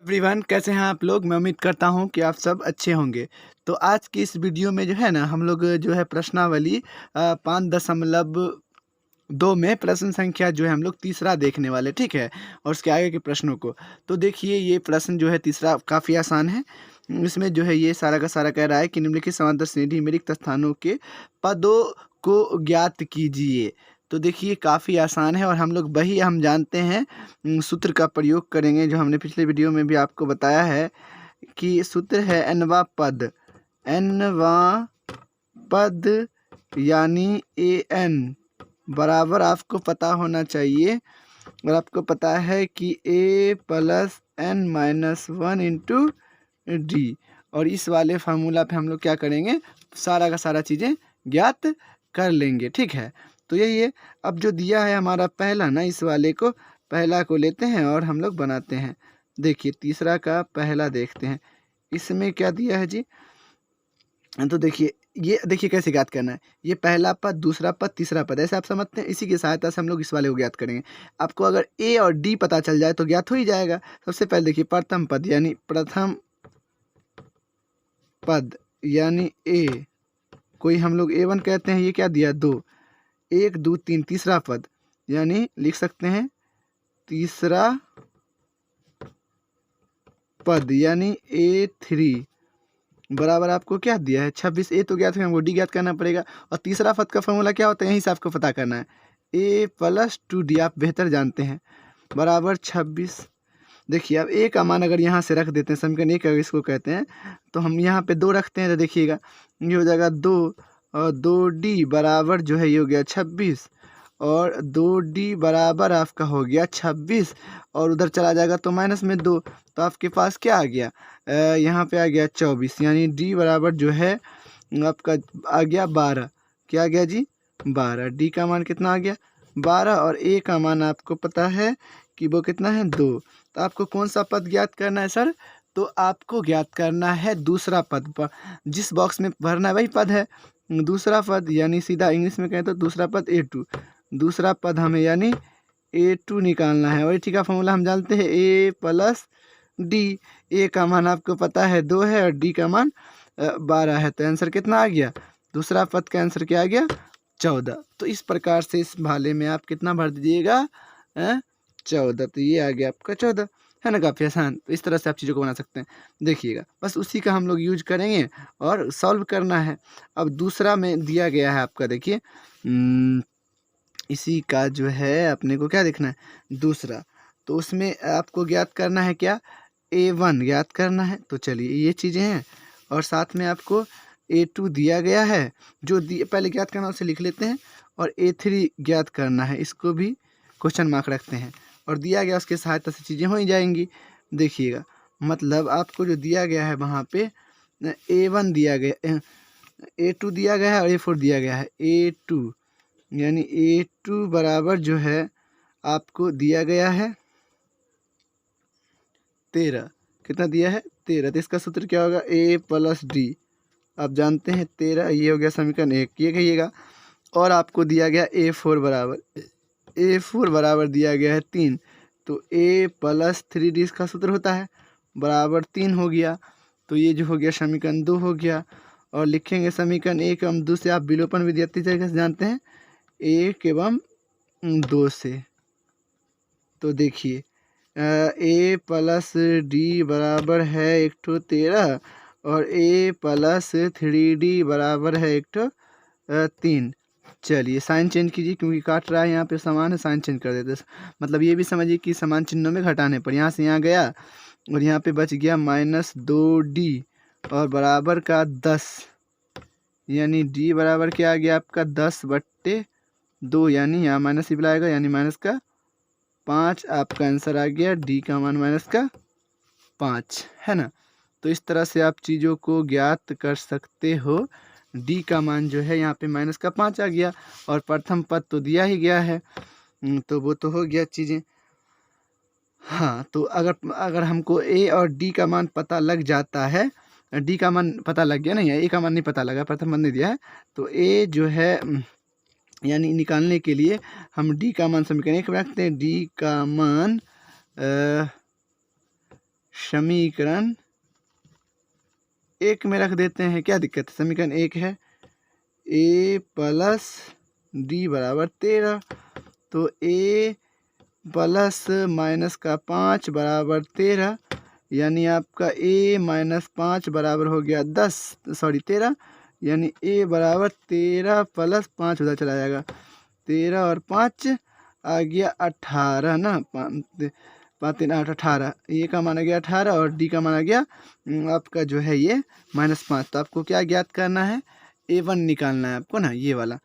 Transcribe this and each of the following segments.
Everyone, कैसे हैं आप लोग। मैं उम्मीद करता हूं कि आप सब अच्छे होंगे। तो आज की इस वीडियो में जो है ना, हम लोग जो है प्रश्नावली 5.2 में प्रश्न संख्या जो है हम लोग तीसरा देखने वाले, ठीक है। और उसके आगे के प्रश्नों को तो देखिए, ये प्रश्न जो है तीसरा काफ़ी आसान है। इसमें जो है ये सारा का सारा कह रहा है कि निम्नलिखित समांतर श्रेणी में रिक्त स्थानों के पदों को ज्ञात कीजिए। तो देखिए, काफ़ी आसान है और हम लोग वही हम जानते हैं, सूत्र का प्रयोग करेंगे जो हमने पिछले वीडियो में भी आपको बताया है कि सूत्र है nवा पद। nवा पद यानी an बराबर आपको पता होना चाहिए, और आपको पता है कि a plus n minus 1 into D. और इस वाले फार्मूला पे हम लोग क्या करेंगे, सारा का सारा चीज़ें ज्ञात कर लेंगे, ठीक है। तो यही है। अब जो दिया है हमारा पहला ना, इस वाले को पहला को लेते हैं और हम लोग बनाते हैं। देखिए, तीसरा का पहला देखते हैं, इसमें क्या दिया है जी। तो देखिए, ये देखिए कैसे ज्ञात करना है। ये पहला पद, दूसरा पद, तीसरा पद, ऐसे आप समझते हैं। इसी की सहायता से हम लोग इस वाले को ज्ञात करेंगे। आपको अगर ए और डी पता चल जाए तो ज्ञात हो ही जाएगा। सबसे पहले देखिए, प्रथम पद यानी प्रथम पद यानी ए, कोई हम लोग A1 कहते हैं। ये क्या दिया, 2, 1 2 3। तीसरा पद यानी लिख सकते हैं तीसरा पद यानी A3 बराबर आपको क्या दिया है, 26। ए तो ज्ञात है, हमको डी ज्ञात करना पड़ेगा। और तीसरा पद का फॉर्मूला क्या होता है, यहीं से आपको पता करना है। A प्लस 2D आप बेहतर जानते हैं, बराबर 26। देखिए, अब ए का मान अगर यहाँ से रख देते हैं, समीकरण एक अगर इसको कहते हैं, तो हम यहाँ पे 2 रखते हैं तो देखिएगा ये हो जाएगा 2 और 2D बराबर जो है ये हो गया 26, और 2D बराबर आपका हो गया 26, और उधर चला जाएगा तो माइनस में 2, तो आपके पास क्या आ गया, यहाँ पे आ गया 24, यानी D बराबर जो है आपका आ गया 12। क्या आ गया जी, 12। D का मान कितना आ गया, 12, और A का मान आपको पता है कि वो कितना है, 2। तो आपको कौन सा पद ज्ञात करना है सर, तो आपको ज्ञात करना है दूसरा पद पर, जिस बॉक्स में भरना है वही पद है, दूसरा पद। यानी सीधा इंग्लिश में कहें तो दूसरा पद A2, दूसरा पद हमें यानी A2 निकालना है। और ठीक का फॉर्मूला हम जानते हैं, A प्लस डी। ए का मान आपको पता है 2 है और डी का मान 12 है। तो आंसर कितना आ गया, दूसरा पद का आंसर क्या आ गया, 14। तो इस प्रकार से इस भाले में आप कितना भर दीजिएगा, 14। तो ये आ गया आपका 14, है ना। काफ़ी आसान। तो इस तरह से आप चीज़ों को बना सकते हैं। देखिएगा, बस उसी का हम लोग यूज करेंगे और सॉल्व करना है। अब दूसरा में दिया गया है आपका, देखिए इसी का जो है अपने को क्या देखना है, दूसरा। तो उसमें आपको ज्ञात करना है क्या, A1 ज्ञात करना है। तो चलिए, ये चीज़ें हैं, और साथ में आपको A2 दिया गया है, जो पहले ज्ञात करना उसे लिख लेते हैं, और A3 ज्ञात करना है, इसको भी क्वेश्चन मार्क रखते हैं, और दिया गया उसके सहायता से चीज़ें हो ही जाएंगी। देखिएगा, मतलब आपको जो दिया गया है वहाँ पे A1 दिया गया, A2 दिया गया है और A4 दिया गया है। A2 यानी A2 बराबर जो है आपको दिया गया है 13। कितना दिया है, 13। तो इसका सूत्र क्या होगा, A प्लस डी। आप जानते हैं 13, ये हो गया समीकरण 1, ये कहिएगा। और आपको दिया गया A4 बराबर दिया गया है 3। तो A प्लस 3D इसका सूत्र होता है, बराबर 3 हो गया। तो ये जो हो गया समीकरण 2 हो गया। और लिखेंगे समीकरण 1 एवं 2 से आप विलोपन विद्यार्थी तरीके से जानते हैं, 1 एवं 2 से। तो देखिए, A प्लस डी बराबर है 13, और A प्लस 3D बराबर है 3। चलिए, साइन चेंज कीजिए, क्योंकि काट रहा है यहाँ पे समान है, साइन चेंज कर देते। मतलब ये भी समझिए कि समान चिन्हों में घटाने पर यहाँ से यहाँ गया, और यहाँ पे बच गया -2D और बराबर का 10, यानी D बराबर क्या आ गया आपका 10/2, यानी यहाँ माइनस ही बुलाएगा, यानी माइनस का 5 आपका आंसर आ गया। D का मान माइनस का 5, है ना। तो इस तरह से आप चीज़ों को ज्ञात कर सकते हो। D का मान जो है यहाँ पे माइनस का 5 आ गया, और प्रथम पद तो दिया ही गया है, तो वो तो हो गया चीज़ें। हाँ, तो अगर हमको A और D का मान पता लग जाता है, D का मान पता लग गया, नहीं है A का मान नहीं पता लगा, प्रथम पद नहीं दिया है, तो A जो है यानी निकालने के लिए हम D का मान समीकरण 1 में रखते हैं। D का मान समीकरण 1 में रख देते हैं, क्या दिक्कत है। समीकरण 1 है a प्लस डी बराबर 13, तो a प्लस माइनस का 5 बराबर 13, यानी आपका a माइनस 5 बराबर हो गया 13, यानी a बराबर 13 प्लस 5 उधर चला जाएगा, 13 और 5 आ गया 18 ना, 5 3 8 18, ए का मान आ गया 18 और डी का मान आ गया आपका जो है ये -5। तो आपको क्या ज्ञात करना है, a1 निकालना है आपको ना, ये वाला।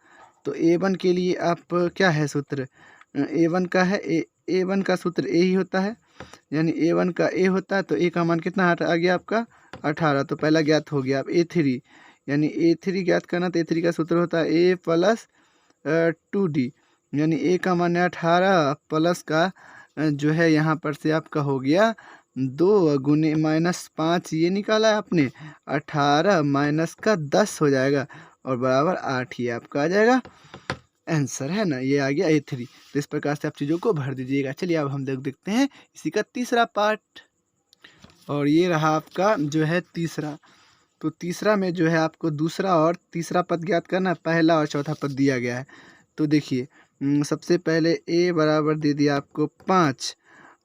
तो a1 के लिए आप क्या है सूत्र, a1 का है a1 का सूत्र a ही होता है, यानी a1 का a होता है, तो a का मान कितना आ गया आपका 18। तो पहला ज्ञात हो गया। अब a3, यानी a3 ज्ञात करना, तो a3 का सूत्र होता है a प्लस 2d, यानी a का मान है 18 प्लस का जो है यहाँ पर से आपका हो गया 2 गुने -5, ये निकाला है आपने, 18 माइनस का 10 हो जाएगा और बराबर 8, ये आपका आ जाएगा आंसर, है ना। ये आ गया a3। तो इस प्रकार से आप चीज़ों को भर दीजिएगा। चलिए अब हम देखते हैं इसी का तीसरा पार्ट, और ये रहा आपका जो है तीसरा। तो तीसरा में जो है आपको दूसरा और तीसरा पद ज्ञात करना, पहला और चौथा पद दिया गया है। तो देखिए सबसे पहले a बराबर दे दिया आपको 5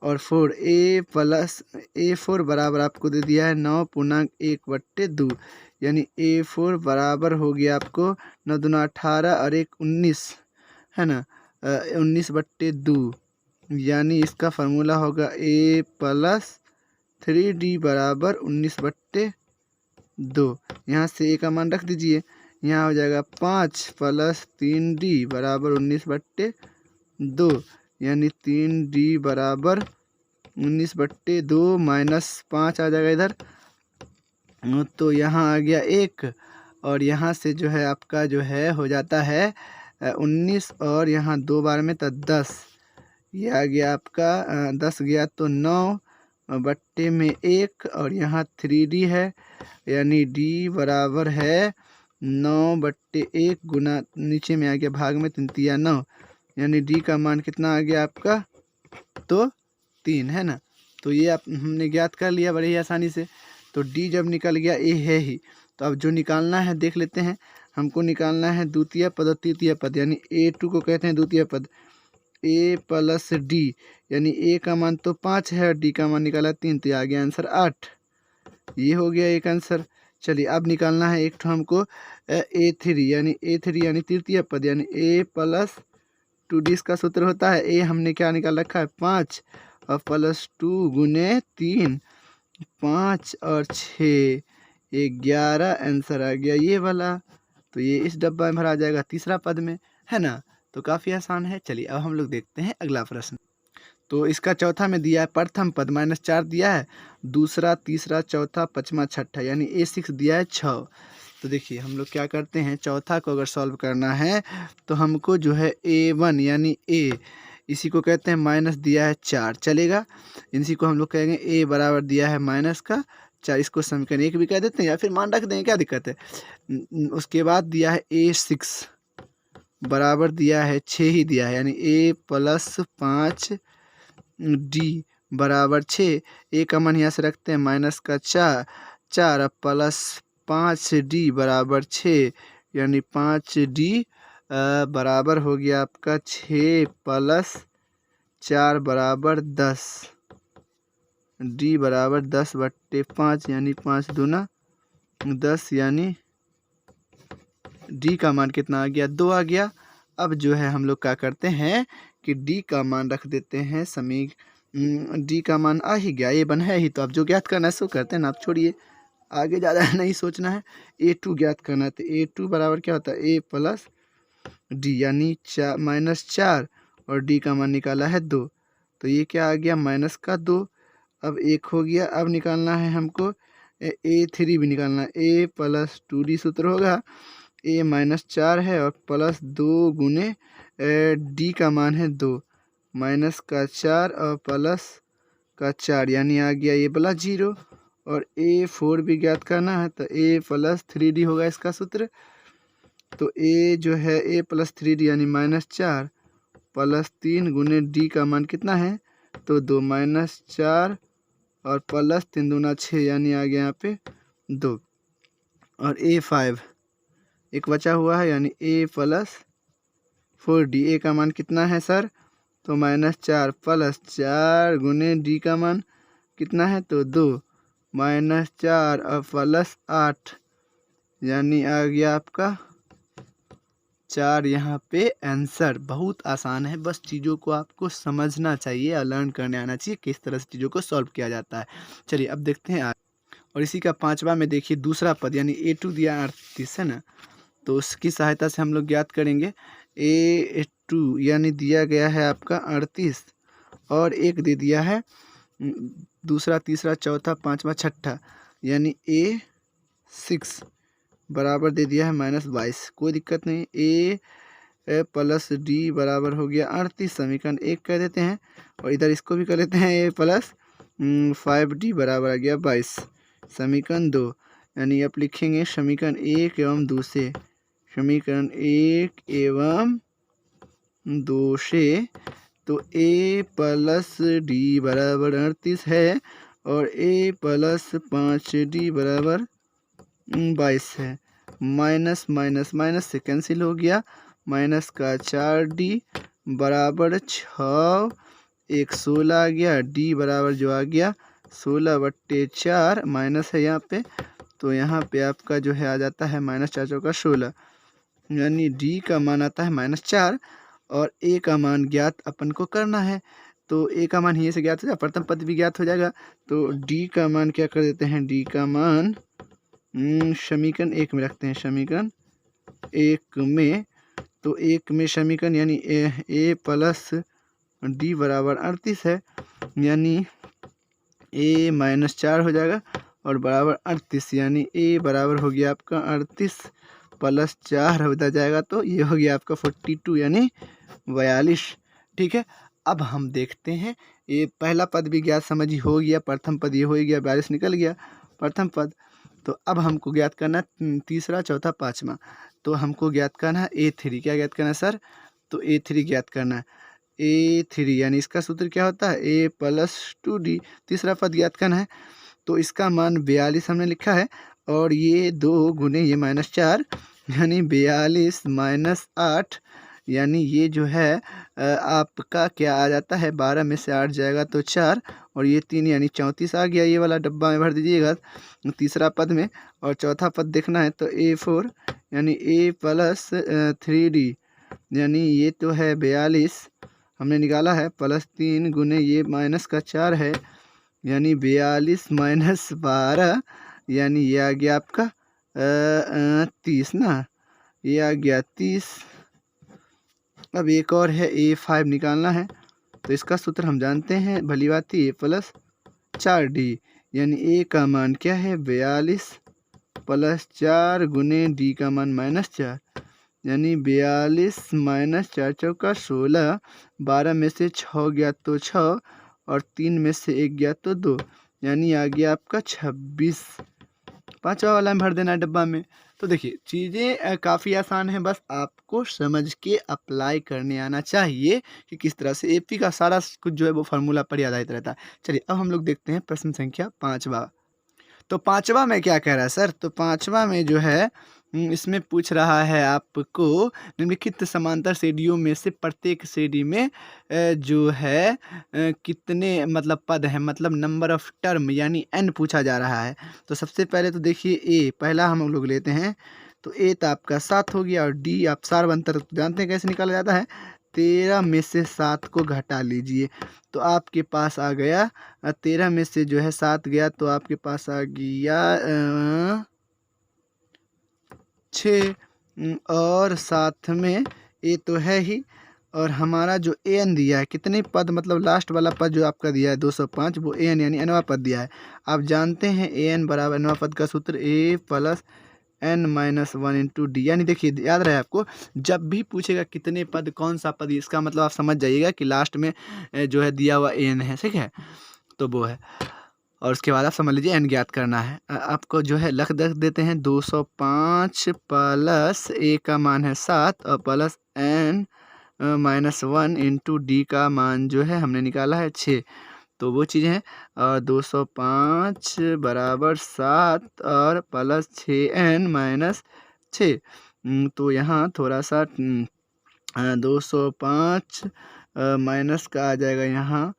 और 4, a4 बराबर आपको दे दिया है 9.1/2, यानी a4 बराबर हो गया आपको 9 दूना 18 और 1 19, है ना, 19/2, यानी इसका फार्मूला होगा a प्लस 3d बराबर 19/2। यहाँ से a का मान रख दीजिए, यहाँ हो जाएगा 5 प्लस 3d बराबर 19/2, यानी 3d बराबर 19/2 -5 आ जाएगा इधर, तो यहाँ आ गया 1, और यहाँ से जो है आपका जो है हो जाता है 19, और यहाँ 2 बार में तो 10, ये आ गया आपका 10 गया तो 9/1, और यहाँ 3d है, यानी d बराबर है 9/1 गुना, नीचे में आ गया भाग में 3 तिया 9, यानी d का मान कितना आ गया आपका, तो 3, है ना। तो ये आप हमने ज्ञात कर लिया बड़े ही आसानी से। तो d जब निकल गया, a है ही, तो अब जो निकालना है देख लेते हैं। हमको निकालना है द्वितीय पद और तृतीय पद, यानी a2 को कहते हैं द्वितीय पद, a प्लस d, यानी a का मान तो 5 है और d का मान निकाला 3, तो आ गया आंसर 8। ये हो गया एक आंसर। चलिए अब निकालना है एक तो हमको a3, यानी तृतीय पद, यानी a प्लस 2d, इसका सूत्र होता है a हमने क्या निकाल रखा है 5 और प्लस 2 गुने 3, 5 और 6 11, आंसर आ गया ये वाला। तो ये इस डब्बा में भरा जाएगा तीसरा पद में, है ना। तो काफ़ी आसान है। चलिए अब हम लोग देखते हैं अगला प्रश्न। तो इसका चौथा में दिया है प्रथम पद -4 दिया है, दूसरा तीसरा चौथा पाँचवा छठा, यानी a6 दिया है 6। तो देखिए हम लोग क्या करते हैं, चौथा को अगर सॉल्व करना है तो हमको जो है a1 यानी a, इसी को कहते हैं माइनस दिया है 4, चलेगा। इसी को हम लोग कहेंगे a बराबर दिया है -4, इसको समीकरण 1 भी कह देते हैं या फिर मान रख देंगे, क्या दिक्कत है। उसके बाद दिया है a6 बराबर दिया है 6 ही दिया है, यानी a प्लस 5 d बराबर 6, a का मान यहाँ से रखते हैं -4 प्लस 5d बराबर 6, यानी 5d बराबर हो गया आपका 6 प्लस 4 बराबर 10, d बराबर 10/5, यानी 5 दूना 10, यानी d का मान कितना आ गया 2 आ गया। अब जो है हम लोग क्या करते हैं कि d का मान रख देते हैं, d का मान आ ही गया, a1 है ही, तो अब जो ज्ञात करना है सो करते हैं ना, आप छोड़िए, आगे ज़्यादा नहीं सोचना है। a2 ज्ञात करना है, तो a2 बराबर क्या होता है a प्लस d, यानी -4 और d का मान निकाला है 2, तो ये क्या आ गया -2। अब 1 हो गया। अब निकालना है हमको a3 भी निकालना है, a प्लस 2d सूत्र होगा, a -4 है और प्लस 2 गुने d का मान है 2, -4 और प्लस का 4, यानी आ गया ये वाला 0। और a4 भी ज्ञात करना है, तो a प्लस 3d होगा इसका सूत्र। तो a जो है a प्लस 3d यानी -4 प्लस 3 गुने d का मान कितना है, तो 2 -4 और प्लस 3 दूना 6 यानी आ गया यहाँ पे 2। और A5 एक बचा हुआ है यानी A प्लस 4D। ए का मान कितना है सर? तो -4 प्लस 4 गुने डी का मान कितना है? तो 2 -4 और प्लस 8 यानी आ गया आपका 4 यहाँ पे आंसर। बहुत आसान है, बस चीज़ों को आपको समझना चाहिए और लर्न करने आना चाहिए किस तरह से चीज़ों को सॉल्व किया जाता है। चलिए अब देखते हैं और इसी का 5वां में देखिए दूसरा पद यानी A2 दिया 38 है ना, तो उसकी सहायता से हम लोग ज्ञात करेंगे। A2 यानी दिया गया है आपका 38 और एक दे दिया है दूसरा, तीसरा, चौथा, पाँचवा, छठा यानी A6 बराबर दे दिया है -22। कोई दिक्कत नहीं। A प्लस D बराबर हो गया 38, समीकरण 1 कह देते हैं और इधर इसको भी कर लेते हैं A प्लस 5D बराबर आ गया 22, समीकरण 2। यानी आप लिखेंगे समीकरण 1 एवं 2 से, समीकरण 1 एवं 2 से, तो A प्लस D बराबर 38 है और A प्लस 5D बराबर 22 है। माइनस माइनस माइनस से कैंसिल हो गया, माइनस का 4D बराबर 6, 1 16 आ गया, D बराबर जो आ गया 16/4 माइनस है यहाँ पे, तो यहाँ पे आपका जो है आ जाता है -4 चौका 16 यानी D का मान आता है -4 और A का मान ज्ञात अपन को करना है। तो A का मान यहीं से ज्ञात हो जाएगा, प्रथम पद भी ज्ञात हो जाएगा। तो D का मान क्या कर देते हैं? D का मान समीकरण 1 में रखते हैं, समीकरण 1 में। तो 1 में समीकरण यानी A प्लस D बराबर 38 है यानी A -4 हो जाएगा और बराबर 38 यानी A बराबर हो गया आपका 38 प्लस 4 होता जाएगा, तो ये हो गया आपका 42 यानी 42। ठीक है, अब हम देखते हैं। ये पहला पद भी ज्ञात समझ ही हो गया, प्रथम पद ये हो गया, 42 निकल गया प्रथम पद। तो अब हमको ज्ञात करना तीसरा, चौथा, पाँचवा। तो हमको ज्ञात करना है A3। क्या ज्ञात करना है सर? तो A3 ज्ञात करना है। A3 यानी इसका सूत्र क्या होता है? A plus 2D। तीसरा पद ज्ञात करना है, तो इसका मान 42 हमने लिखा है और ये 2 गुने ये -4 यानी 42 -8 यानी ये जो है आपका क्या आ जाता है? 12 में से 8 जाएगा तो 4 और ये 3 यानी 34 आ गया। ये वाला डब्बा में भर दीजिएगा तीसरा पद में। और चौथा पद देखना है तो A4 यानी A प्लस 3D यानी ये तो है 42 हमने निकाला है, प्लस 3 गुने ये माइनस का 4 है यानी 42 -12 यानी ये आ गया आपका 30 ना, ये आ गया 30। अब एक और है A5 निकालना है, तो इसका सूत्र हम जानते हैं भली बात A प्लस 4D यानी A का मान क्या है? 42 प्लस 4 गुने D का मान -4 यानी 42 -4 चौका 16, 12 में से 6 गया तो 6 और 3 में से 1 गया तो 2 यानी आ गया आपका 26। पाँचवा वाला में भर देना है डब्बा में। तो देखिए चीज़ें काफ़ी आसान है, बस आपको समझ के अप्लाई करने आना चाहिए कि किस तरह से एपी का सारा कुछ जो है वो फार्मूला पर आधारित रहता है। चलिए अब हम लोग देखते हैं प्रश्न संख्या 5वां। तो 5वां में क्या कह रहा है सर? तो 5वां में जो है इसमें पूछ रहा है आपको निम्नलिखित समांतर श्रेणियों में से प्रत्येक श्रेणी में जो है कितने मतलब पद हैं, मतलब नंबर ऑफ टर्म यानी n पूछा जा रहा है। तो सबसे पहले तो देखिए A पहला हम लोग लेते हैं, तो A तो आपका 7 हो गया और D आप सारवंतर जानते हैं कैसे निकाला जाता है? 13 में से 7 को घटा लीजिए तो आपके पास आ गया 13 में से जो है 7 गया तो आपके पास आ गया 6 और साथ में A तो है ही और हमारा जो an दिया है कितने पद, मतलब लास्ट वाला पद जो आपका दिया है 205 वो an यानी nवां पद दिया है। आप जानते हैं an बराबर nवां पद का सूत्र A plus n-1 into D. यानी देखिए याद रहे आपको, जब भी पूछेगा कितने पद कौन सा पद, इसका मतलब आप समझ जाइएगा कि लास्ट में जो है दिया हुआ n है, ठीक है, तो वो है। और उसके बाद आप समझ लीजिए n ज्ञात करना है। आपको जो है लख देते हैं 205 प्लस a का मान है 7 और प्लस n-1 इंटू डी का मान जो है हमने निकाला है 6। तो वो चीज़ें हैं। और 205 बराबर 7 और प्लस 6n माइनस 6। तो यहाँ थोड़ा सा 205 माइनस का आ जाएगा यहाँ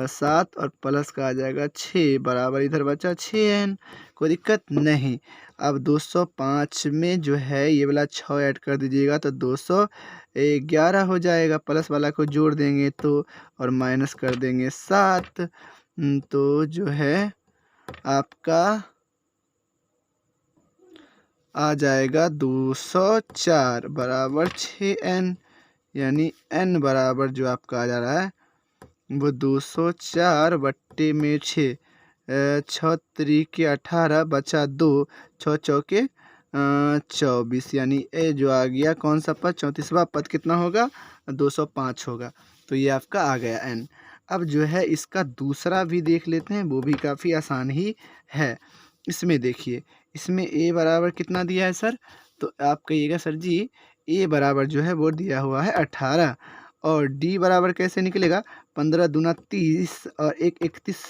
7 और प्लस का आ जाएगा 6 बराबर इधर बचा 6n। कोई दिक्कत नहीं। अब 205 में जो है ये वाला 6 ऐड कर दीजिएगा तो 211 हो जाएगा। प्लस वाला को जोड़ देंगे तो और माइनस कर देंगे 7। तो जो है आपका आ जाएगा 204 बराबर 6n, यानी n बराबर जो आपका आ जा रहा है वो 204 बट्टे में 6। 6 त्रिके 18 बचा 2, 6 चौके 24, यानी ए जो आ गया कौन सा पद, 34वां पद कितना होगा, 205 होगा। तो ये आपका आ गया n। अब जो है इसका दूसरा भी देख लेते हैं, वो भी काफ़ी आसान ही है। इसमें देखिए, इसमें a बराबर कितना दिया है सर, तो आप कहिएगा सर जी a बराबर जो है वो दिया हुआ है 18 और d बराबर कैसे निकलेगा, 15 दूना 30 और 1 31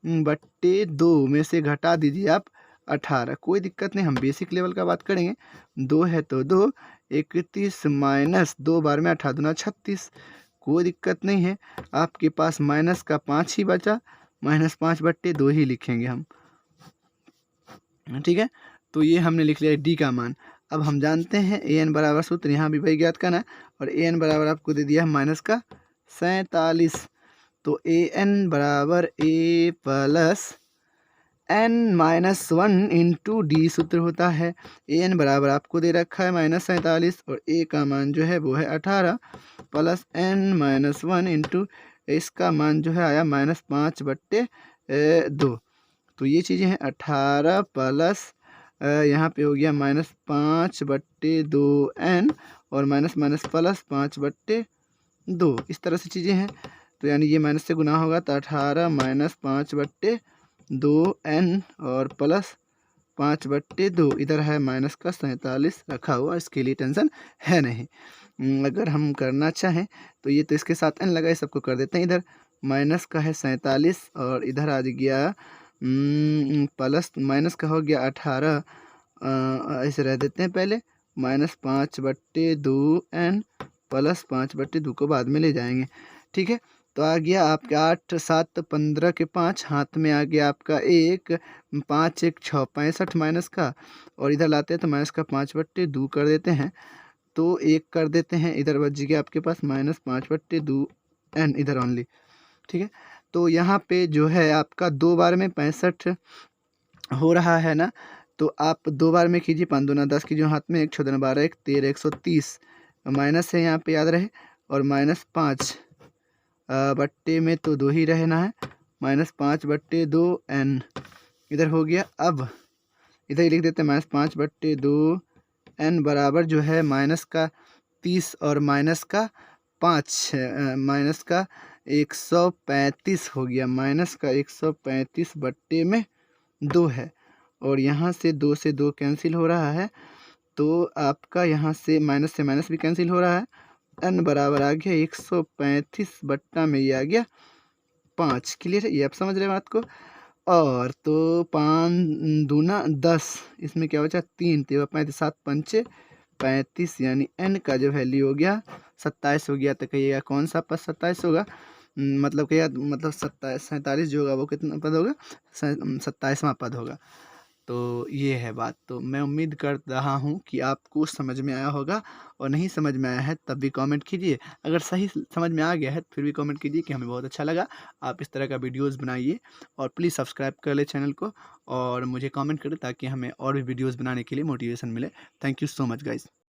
बट्टे 2 में से घटा दीजिए आप 18। कोई दिक्कत नहीं, हम बेसिक लेवल का बात करेंगे। 2 है तो 2, 31 माइनस 2 बार में 18 दूना 36। कोई दिक्कत नहीं है, आपके पास माइनस का 5 ही बचा, -5 बट्टे 2 ही लिखेंगे हम, ठीक है। तो ये हमने लिख लिया डी का मान। अब हम जानते हैं ए एन बराबर सूत्र यहाँ भी वही ज्ञात करना है, और ए एन बराबर आपको दे दिया है माइनस का 47। तो ए एन बराबर A plus n minus 1 into D सूत्र होता है। ए एन बराबर आपको दे रखा है -47 और ए का मान जो है वो है 18 प्लस n माइनस 1 इंटू इसका मान जो है आया -5 बट्टे 2। तो ये चीज़ें हैं 18 प्लस यहाँ पे हो गया -5 बट्टे 2n और माइनस माइनस प्लस 5 बट्टे 2, इस तरह से चीज़ें हैं। तो यानी ये माइनस से गुना होगा तो 18 माइनस 5 बट्टे 2n और प्लस 5 बट्टे 2, इधर है माइनस का 47 रखा हुआ, इसके लिए टेंशन है नहीं। अगर हम करना चाहें तो ये तो इसके साथ n लगा, इस सबको कर देते हैं। इधर माइनस का है 47 और इधर आ गया प्लस माइनस का हो गया 18, ऐसे रह देते हैं पहले, -5 बट्टे 2n प्लस 5 बट्टे 2 को बाद में ले जाएंगे, ठीक है। तो आ गया आपका 8 7 15 के 5, हाथ में आ गया आपका 1, 5 1 6 65 माइनस का, और इधर लाते हैं तो माइनस का 5 बट्टे 2 कर देते हैं, तो 1 कर देते हैं, इधर बच गया आपके पास -5 बट्टे 2n इधर ओनली, ठीक है। तो यहाँ पे जो है आपका 2 बार में 65 हो रहा है ना, तो आप 2 बार में कीजिए, 5 दूना 10 कीजिए हाथ में, 1 6 दूना 12 1 13 130 माइनस है यहाँ पे याद रहे, और -5 बट्टे में तो 2 ही रहना है, -5 बट्टे 2n इधर हो गया। अब इधर ही लिख देते हैं -5 बट्टे 2n बराबर जो है माइनस का 30 और माइनस का 5 माइनस का 135 हो गया, माइनस का 135 बट्टे में 2 है, और यहाँ से 2 कैंसिल हो रहा है, तो आपका यहाँ से माइनस भी कैंसिल हो रहा है। n बराबर आ गया 135 बट्टा में ये आ गया 5। क्लियर है, ये आप समझ रहे हैं बात को। और तो 5 दूना 10, इसमें क्या बचा 3 3 35 7 5 35, यानी n का जो वैल्यू हो गया 27 हो गया। तो कहिएगा कौन सा पद 27 होगा, मतलब कहिएगा मतलब 47 जो होगा वो कितना पद होगा, 27वां पद होगा। तो ये है बात। तो मैं उम्मीद कर रहा हूँ कि आपको समझ में आया होगा, और नहीं समझ में आया है तब भी कमेंट कीजिए। अगर सही समझ में आ गया है फिर भी कमेंट कीजिए कि हमें बहुत अच्छा लगा। आप इस तरह का वीडियोस बनाइए, और प्लीज़ सब्सक्राइब कर ले चैनल को, और मुझे कमेंट करें ताकि हमें और भी वीडियोस बनाने के लिए मोटिवेशन मिले। Thank you so much guys.